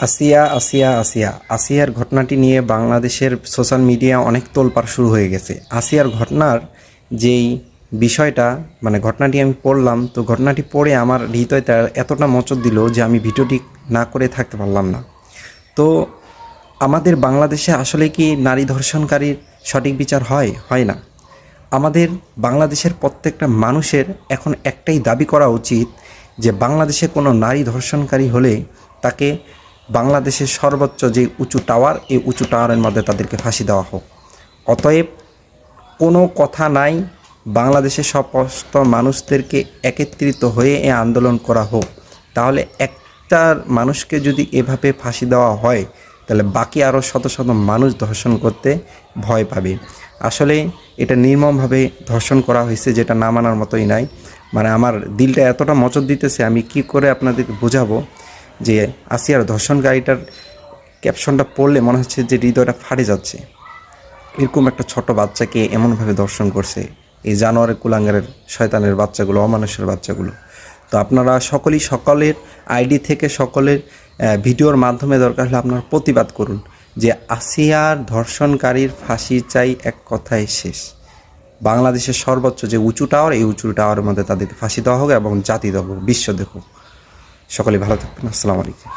আসিয়া আসিয়া আসিয়া আসিয়ার ঘটনাটি নিয়ে বাংলাদেশের সোশ্যাল মিডিয়া অনেক তোলপাড় শুরু হয়ে গেছে। আসিয়ার ঘটনার যেই বিষয়টা, মানে ঘটনাটি আমি পড়লাম, তো ঘটনাটি পড়ে আমার হৃদয়টা এতটা মোচড় দিল যে আমি ভিডিওটি না করে থাকতে পারলাম না। তো আমাদের বাংলাদেশে আসলে কি নারী ধর্ষণকারীর সঠিক বিচার হয়? হয় না। আমাদের বাংলাদেশের প্রত্যেকটা মানুষের এখন একটাই দাবি করা উচিত যে বাংলাদেশে কোনো নারী ধর্ষণকারী হলে তাকে বাংলাদেশের সর্বোচ্চ যে উঁচু টাওয়ার, এই উঁচু টাওয়ারের মধ্যে তাদেরকে ফাঁসি দেওয়া হোক। অতএব কোনো কথা নাই, বাংলাদেশের সমস্ত মানুষদেরকে একত্রিত হয়ে এ আন্দোলন করা হোক। তাহলে একটা মানুষকে যদি এভাবে ফাঁসি দেওয়া হয়, তাহলে বাকি আরও শত শত মানুষ ধর্ষণ করতে ভয় পাবে। আসলে এটা নির্মমভাবে ধর্ষণ করা হয়েছে, যেটা না মানার মতোই নাই। মানে আমার দিলটা এতটা মোচড় দিতেছে, আমি কি করে আপনাদেরকে বোঝাবো যে আসিয়ার ধর্ষণকারীটার ক্যাপশনটা পড়লে মনে হচ্ছে যে হৃদয়টা ফাটে যাচ্ছে। এরকম একটা ছোট বাচ্চাকে এমনভাবে ধর্ষণ করছে এই জানোয়ারের কুলাঙ্গারের শয়তানের বাচ্চাগুলো, অমানুষের বাচ্চাগুলো। তো আপনারা সকলেই সকলের আইডি থেকে সকলের ভিডিওর মাধ্যমে দরকার হলে আপনারা প্রতিবাদ করুন যে আসিয়ার ধর্ষণকারীর ফাঁসি চাই, এক কথায় শেষ। বাংলাদেশের সর্বোচ্চ যে উঁচু টাওয়ার, এই উঁচু টাওয়ারের মধ্যে তাদেরকে ফাঁসি দেওয়া হোক এবং জাতি দেওয়া হোক, বিশ্ব দেখুক। সকলে ভালো থাকবেন। আসসালামু আলাইকুম।